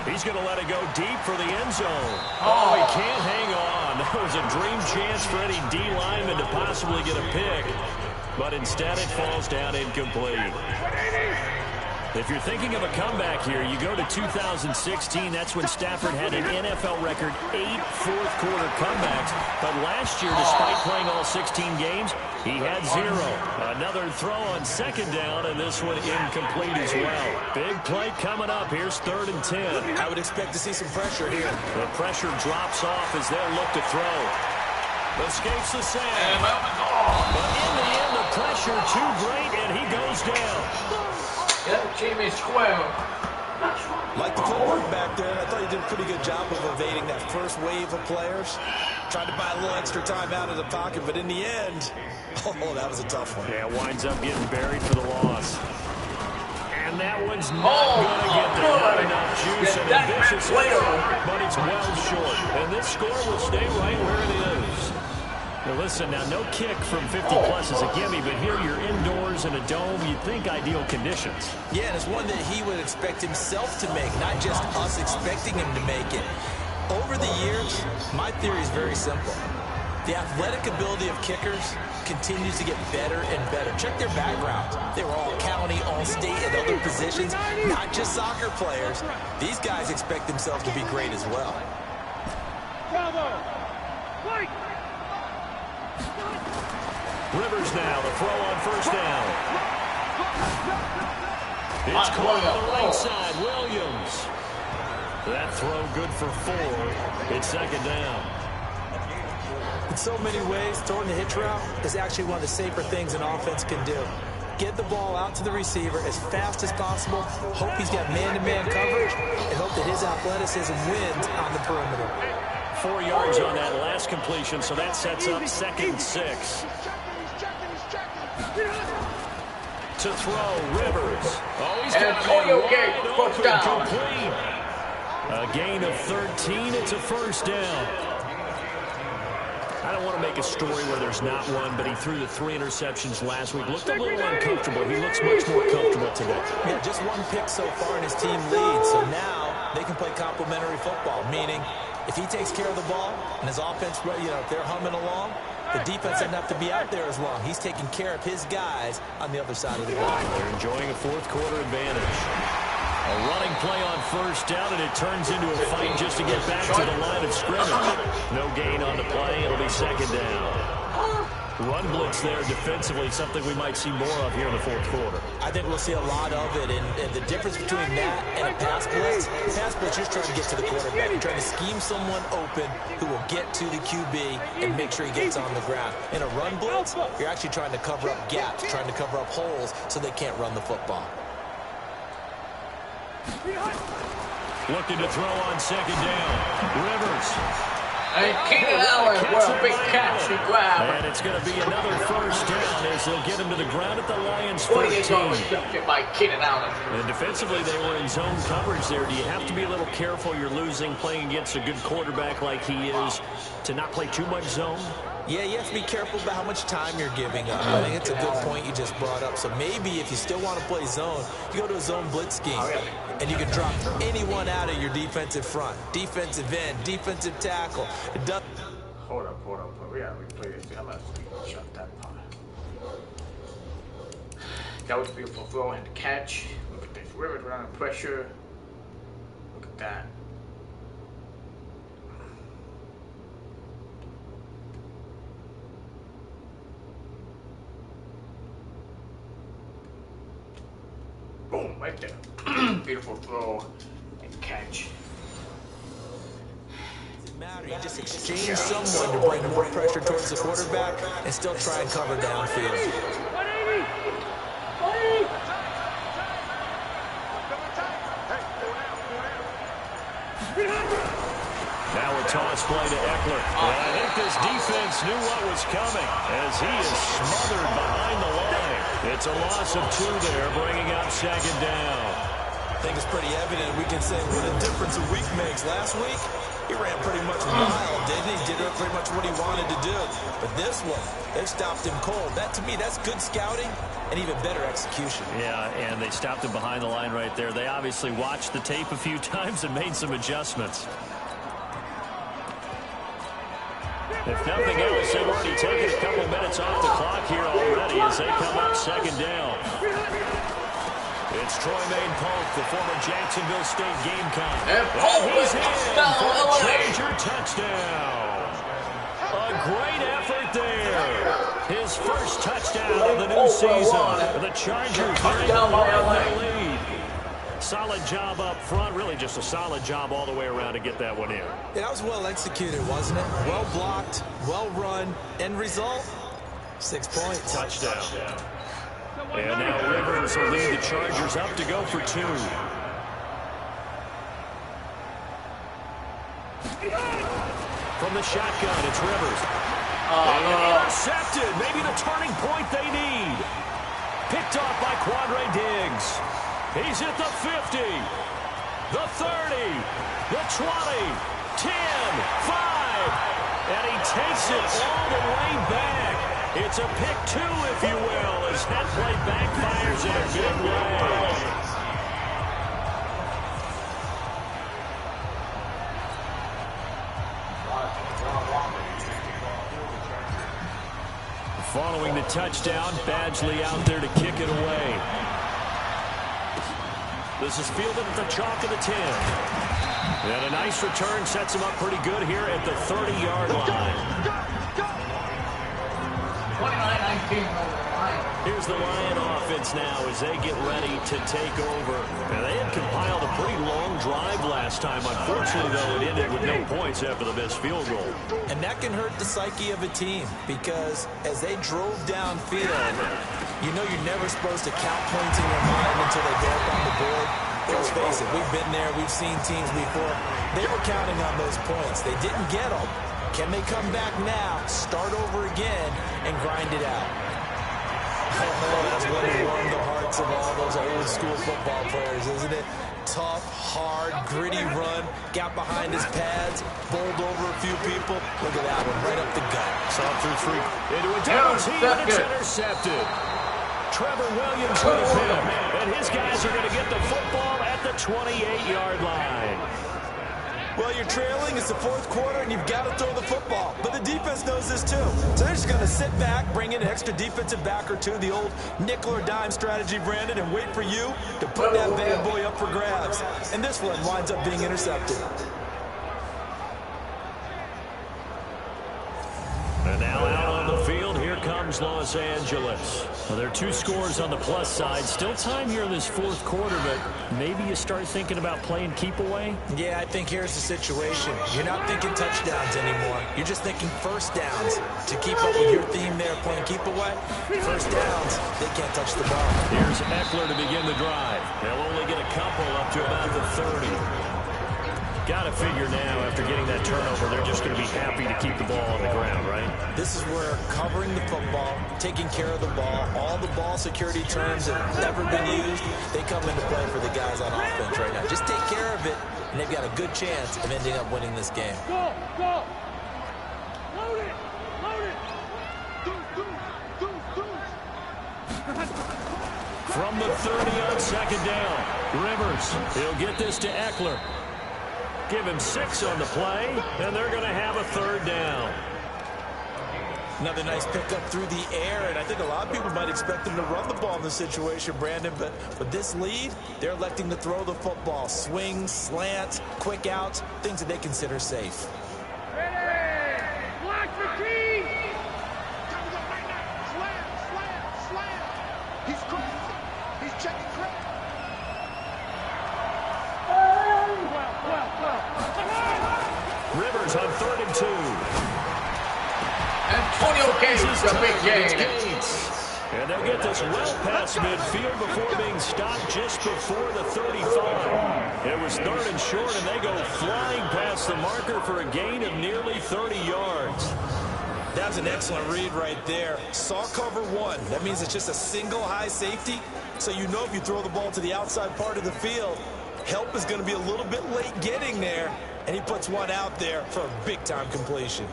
He's going to let it go deep for the end zone. Oh, he can't hang on. That was a dream chance for any D lineman to possibly get a pick, but instead it falls down incomplete. If you're thinking of a comeback here, you go to 2016. That's when Stafford had an NFL record 8 fourth-quarter comebacks. But last year, despite playing all 16 games, he had 0. Another throw on 2nd down, and this one incomplete as well. Big play coming up. Here's 3rd and 10. I would expect to see some pressure here. The pressure drops off as they'll look to throw. Escapes the sand. But in the end, the pressure too great, and he goes down. Yep, Jimmy Square. Like the footwork back there, I thought he did a pretty good job of evading that first wave of players. Tried to buy a little extra time out of the pocket, but in the end, oh, that was a tough one. Yeah, winds up getting buried for the loss. And that one's not going to get there. Not enough juice and ambitious effort, but it's well short. And this score will stay right where it is. Now listen, now no kick from 50-plus is a gimme, but here you're indoors in a dome. You'd think ideal conditions. Yeah, and it's one that he would expect himself to make, not just us expecting him to make it. Over the years, my theory is very simple. The athletic ability of kickers continues to get better and better. Check their backgrounds. They were all county, all state, and other positions, not just soccer players. These guys expect themselves to be great as well. Rivers now, the throw on first down. It's caught on the right side, Williams. That throw good for 4. It's second down. In so many ways, throwing the hitch route is actually one of the safer things an offense can do. Get the ball out to the receiver as fast as possible, hope he's got man-to-man coverage, and hope that his athleticism wins on the perimeter. 4 yards on that last completion, so that sets up 2nd and 6. To throw, Rivers. Oh, he's got it wide open, complete. A gain of 13. It's a first down. I don't want to make a story where there's not one, but he threw the 3 interceptions last week. Looked a little uncomfortable. He looks much more comfortable today. Yeah, just 1 pick so far and his team leads. So now they can play complementary football, meaning if he takes care of the ball and his offense, if they're humming along, the defense doesn't have to be out there as long. He's taking care of his guys on the other side of the ball. They're enjoying a 4th quarter advantage. A running play on first down, and it turns into a fight just to get back to the line of scrimmage. No gain on the play. It'll be second down. Run blitz there defensively, something we might see more of here in the 4th quarter. I think we'll see a lot of it, and the difference between that and a pass blitz, you're trying to get to the quarterback. You're trying to scheme someone open who will get to the QB and make sure he gets on the ground. In a run blitz, you're actually trying to cover up gaps, trying to cover up holes so they can't run the football. Looking to throw on second down. Rivers. And Keenan Allen, well, big catch and grab. And it's going to be another first down as they'll get him to the ground at the Lions' 14. By Keenan Allen. And defensively, they were in zone coverage there. Do you have to be a little careful? You're losing, playing against a good quarterback like he is, to not play too much zone? Yeah, you have to be careful about how much time you're giving up. I think it's a good point you just brought up. So maybe if you still want to play zone, you go to a zone blitz scheme, and you can drop anyone out of your defensive front. Defensive end, defensive tackle. It does. Hold up. We gotta replay this. I'm gonna shut that part. That was a beautiful throw and catch. Look at this. Rivers without under pressure. Look at that. Boom, right there. Beautiful throw and catch. You just exchange someone to bring more pressure towards the quarterback and still try and cover downfield. Now a toss play to Eckler. And I think this defense knew what was coming as he is smothered behind the line. It's a loss of 2 there, bringing up second down. I think it's pretty evident we can say what a difference a week makes. Last week, he ran pretty much wild, didn't he? Did pretty much what he wanted to do. But this one, they stopped him cold. That, to me, that's good scouting and even better execution. Yeah, and they stopped him behind the line right there. They obviously watched the tape a few times and made some adjustments. If nothing else, they've already taken a couple minutes off the clock here already as they come up second down. It's Troymaine Polk, the former Jacksonville State Gamecock. And Polk he's in for a LA. Charger touchdown. A great effort there. His first touchdown of the new season. The Chargers bring the lead. Solid job up front, really just a solid job all the way around to get that one in. Yeah, that was well executed, wasn't it? Well blocked, well run. End result, 6 points. Touchdown. And now Rivers will lead the Chargers up to go for 2. From the shotgun, it's Rivers. And intercepted. Maybe the turning point they need. Picked off by Quandre Diggs. He's at the 50, the 30, the 20, 10, 5, and he takes it all the way back. It's a pick 2, if you will, as that play backfires in a big way. following the touchdown. Badgley out there to kick it away. This is fielded at the chalk of the 10. And a nice return sets him up pretty good here at the 30-yard line. 29-19. Here's the Lion offense now as they get ready to take over. And they had compiled a pretty long drive last time. Unfortunately, though, it ended with no points after the missed field goal. And that can hurt the psyche of a team because as they drove downfield, you know you're never supposed to count points in your mind until they go up on the board. Let's face it, we've been there, we've seen teams before. They were counting on those points. They didn't get them. Can they come back now, start over again, and grind it out? Oh, that's what warmed the hearts of all those old school football players, isn't it? Tough, hard, gritty run, got behind his pads, bowled over a few people. Look at that one, right up the gut. Saw through three. Into a double team, and it's intercepted. Trevor Williams with him, and his guys are going to get the football at the 28-yard line. Well, you're trailing. It's the fourth quarter, and you've got to throw the football. But the defense knows this, too. So they're just going to sit back, bring in an extra defensive back or two, the old nickel or dime strategy, Brandon, and wait for you to put that bad boy up for grabs. And this one winds up being intercepted. And now out on the field, here comes Los Angeles. Well, there are two scores on the plus side. Still time here in this fourth quarter, but maybe you start thinking about playing keep away? Yeah, I think here's the situation. You're not thinking touchdowns anymore. You're just thinking first downs. To keep up with your theme there, playing keep away, first downs, they can't touch the ball. Here's Eckler to begin the drive. They'll only get a couple up to about the 30. Got to figure now, after getting that turnover, they're just going to be happy to keep the ball on the ground, right? This is where covering the football, taking care of the ball, all the ball security terms that have never been used, they come into play for the guys on offense right now. Just take care of it, and they've got a good chance of ending up winning this game. Go, go. Load it, load it. From the 30 on second down, Rivers, he'll get this to Eckler. Give him 6 on the play, and they're going to have a third down. Another nice pickup through the air, and I think a lot of people might expect them to run the ball in this situation, Brandon, but with this lead, they're electing to throw the football. Swings, slants, quick outs, things that they consider safe. Ready. Block the team. Slam. He's crazy. He's checking crazy. Rivers on 3rd and 2. Antonio Gates, a big game. And they'll get this well past midfield before being stopped just before the 35. It was 3rd and short, and they go flying past the marker for a gain of nearly 30 yards. That's an excellent read right there. Saw cover 1. That means it's just a single high safety. So you know if you throw the ball to the outside part of the field, help is going to be a little bit late getting there. And he puts one out there for a big-time completion.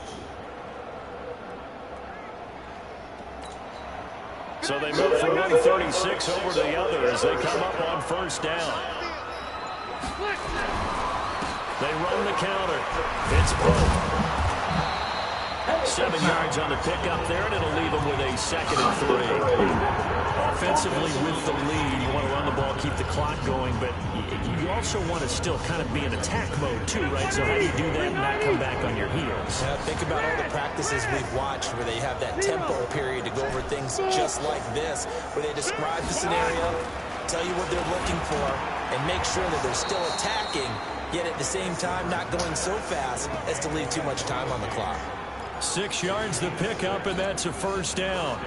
So they move from 136 over to the other as they come up on first down. They run the counter. It's Pope. 7 yards on the pickup there, and it'll leave them with a 2nd and 3. Offensively with the lead, you want to run the ball, keep the clock going, but you also want to still kind of be in attack mode too, right? So how do you do that and not come back on your heels? Think about all the practices we've watched where they have that tempo period to go over things just like this, where they describe the scenario, tell you what they're looking for, and make sure that they're still attacking, yet at the same time not going so fast as to leave too much time on the clock. 6 yards the pickup, and that's a first down.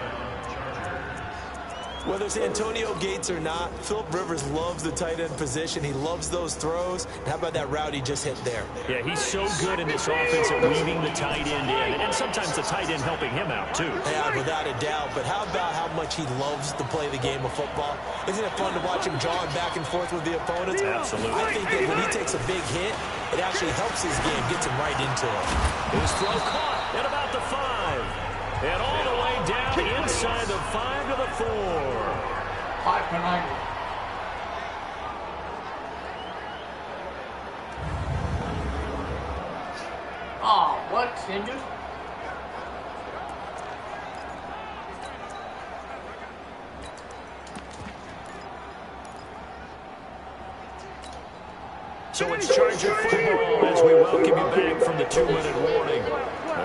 Whether it's Antonio Gates or not, Philip Rivers loves the tight end position. He loves those throws. And how about that route he just hit there? Yeah, he's so good in this offense at weaving the tight end in. And sometimes the tight end helping him out, too. Yeah, without a doubt. But how about how much he loves to play the game of football? Isn't it fun to watch him jawing back and forth with the opponents? Absolutely. I think that when he takes a big hit, it actually helps his game, gets him right into it. His throw caught at about the 5. And all the way down inside the 5 to the 4. 5 for 90. Oh, what? Injured? So it's Charger football as we welcome you back from the 2-minute warning.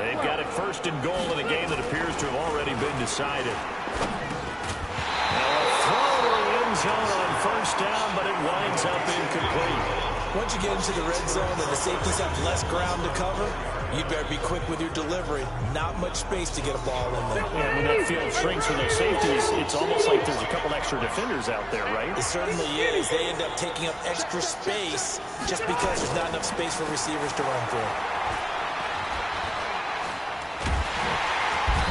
They've got it first and goal in a game that appears to have already been decided. Now a throw to the end zone on first down, but it winds up incomplete. Once you get into the red zone and the safeties have less ground to cover, you better be quick with your delivery. Not much space to get a ball in there. And when that field shrinks for those safeties, it's almost like there's a couple extra defenders out there, right? It certainly is. They end up taking up extra space just because there's not enough space for receivers to run through.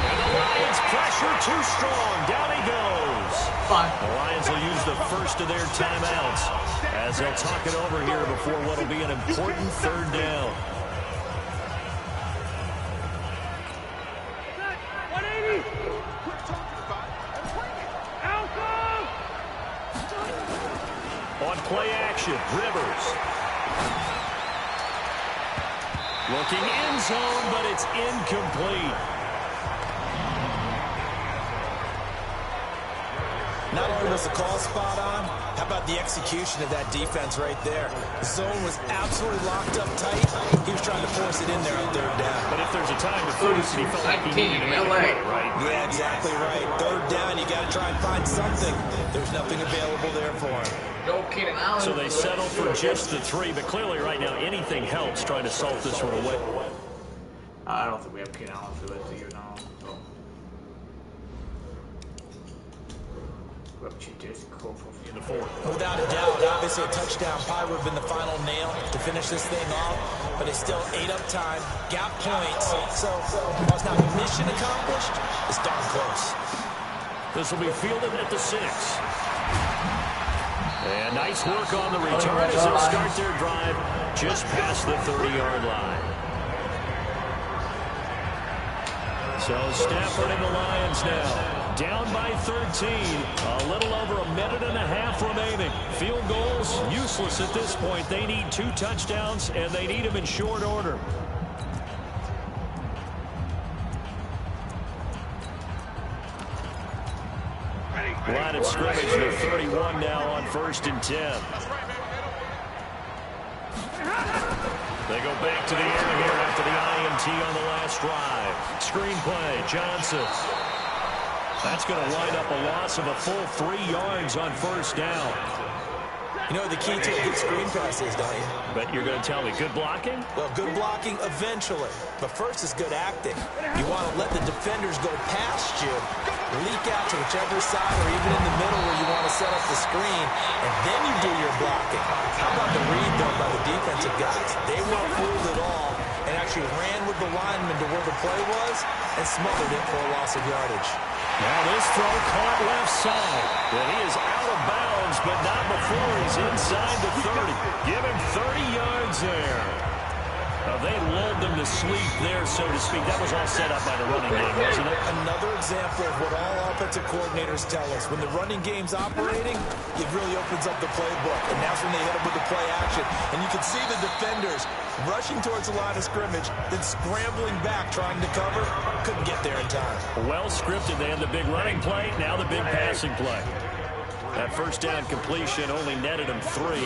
And the Lions pressure too strong. Down he goes. The Lions will use the first of their timeouts as they'll talk it over here before what will be an important third down. On play action, Rivers. Looking end zone, but it's incomplete. Not only was the call spot on, how about the execution of that defense right there? The zone was absolutely locked up tight. He was trying to force it in there on third down. But if there's a time to force it, he felt like he needed to make a play, right? Yeah, exactly right. Third down, you got to try and find something. There's nothing available there for him. So they settle for just the 3, but clearly right now anything helps trying to salt this one away. I don't think we have Keenan Allen for that to you now. In the 4th. Without a doubt, obviously a touchdown probably would have been the final nail to finish this thing off, but it's still ate up time, got points, so while it's not mission accomplished, it's darn close. This will be fielded at the 6. And nice work on the return as they'll start their drive just past the 30-yard line. So Stafford and the Lions now down by 13. A little over a minute and a half remaining. Field goals useless at this point. They need 2 touchdowns, and they need them in short order. Line of scrimmage to 31 now on 1st and 10. They go back to the air here after the INT on the last drive. Screenplay, Johnson. That's going to wind up a loss of a full 3 yards on first down. You know the key to a good screen pass is, don't you? But you're going to tell me good blocking? Well, good blocking eventually. But first is good acting. You want to let the defenders go past you, leak out to whichever side or even in the middle where you want to set up the screen, and then you do your blocking. How about the read, though, by the defensive guys? They weren't fooled at all and actually ran with the lineman to where the play was and smothered it for a loss of yardage. Now this throw caught left side. Well, he is out of bounds, but not before he's inside the 30. Give him 30 yards there. They lulled them to sleep there, so to speak. That was all set up by the running game, wasn't it? Another example of what all offensive coordinators tell us. When the running game's operating, it really opens up the playbook. And that's when they hit up with the play action. And you can see the defenders rushing towards the line of scrimmage, then scrambling back, trying to cover. Couldn't get there in time. Well scripted. They had the big running play, now the big passing play. That first down completion only netted him 3.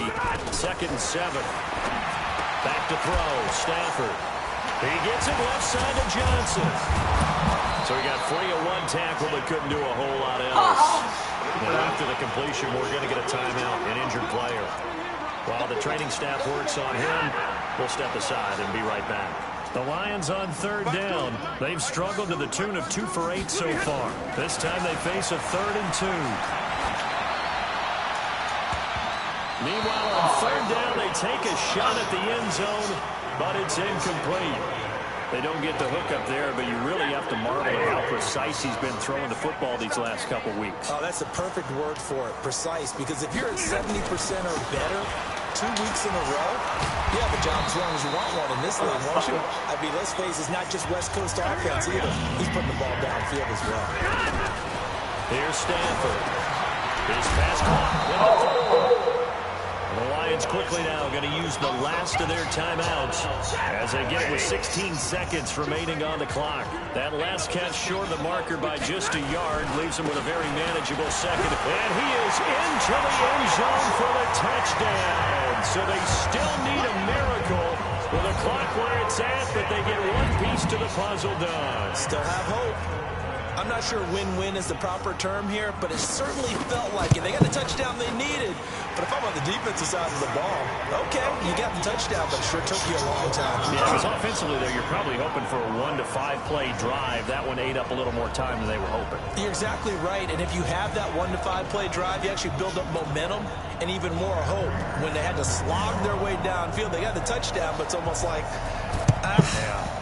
2nd and 7. Back to throw, Stafford. He gets it left side to Johnson. So he got free of 1 tackle, but couldn't do a whole lot else. And after the completion, we're going to get a timeout, an injured player. While the training staff works on him, we'll step aside and be right back. The Lions on 3rd down. They've struggled to the tune of 2 for 8 so far. This time they face a 3rd and 2. Meanwhile, on 3rd down, they take a shot at the end zone, but it's incomplete. They don't get the hook up there, but you really have to marvel at how precise he's been throwing the football these last couple weeks. Oh, that's a perfect word for it, precise, because if you're at 70% or better 2 weeks in a row, you have a job as long as you want one in this league, won't you? I mean, let's face it, it's not just West Coast offense either. He's putting the ball downfield as well. Here's Stafford. His pass caught. The Lions quickly now going to use the last of their timeouts as they get it with 16 seconds remaining on the clock. That last catch short of the marker by just a yard leaves him with a very manageable second. And he is into the end zone for the touchdown. So they still need a miracle with the clock where it's at, but they get one piece to the puzzle done. Still have hope. I'm not sure win-win is the proper term here, but it certainly felt like it. They got the touchdown they needed. But if I'm on the defensive side of the ball, okay, you got the touchdown, but it sure took you a long time. Yeah, because offensively there, you're probably hoping for a 1 to 5 play drive. That one ate up a little more time than they were hoping. You're exactly right. And if you have that 1 to 5 play drive, you actually build up momentum and even more hope. When they had to slog their way downfield, they got the touchdown, but it's almost like,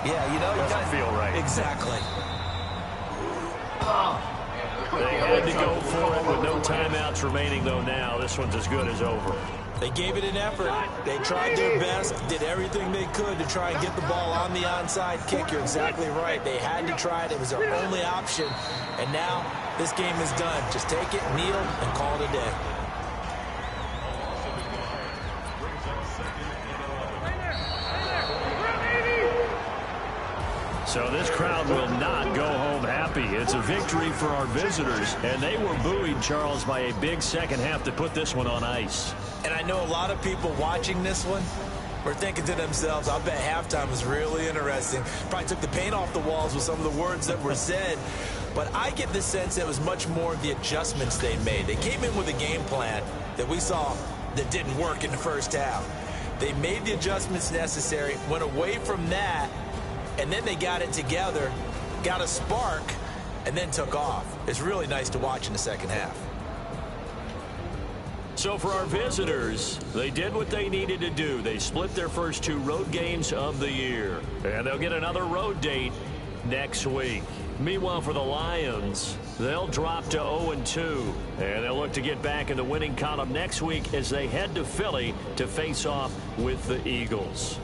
yeah, you know, doesn't feel right. Exactly. They had to go for it with no timeouts remaining, though. Now this one's as good as over. They gave it an effort. They tried their best, did everything they could to try and get the ball on the onside kick. You're exactly right. They had to try it. It was their only option. And now this game is done. Just take it, kneel, and call it a day. So this crowd will not go home happy. It's a victory for our visitors, and they were buoyed, Charles, by a big second half to put this one on ice. And I know a lot of people watching this one were thinking to themselves, I bet halftime was really interesting. Probably took the paint off the walls with some of the words that were said. But I get the sense that it was much more of the adjustments they made. They came in with a game plan that we saw that didn't work in the first half. They made the adjustments necessary, went away from that, and then they got it together, got a spark, and then took off. It's really nice to watch in the second half. So for our visitors, they did what they needed to do. They split their first 2 road games of the year, and they'll get another road date next week. Meanwhile, for the Lions, they'll drop to 0-2, and they'll look to get back in the winning column next week as they head to Philly to face off with the Eagles.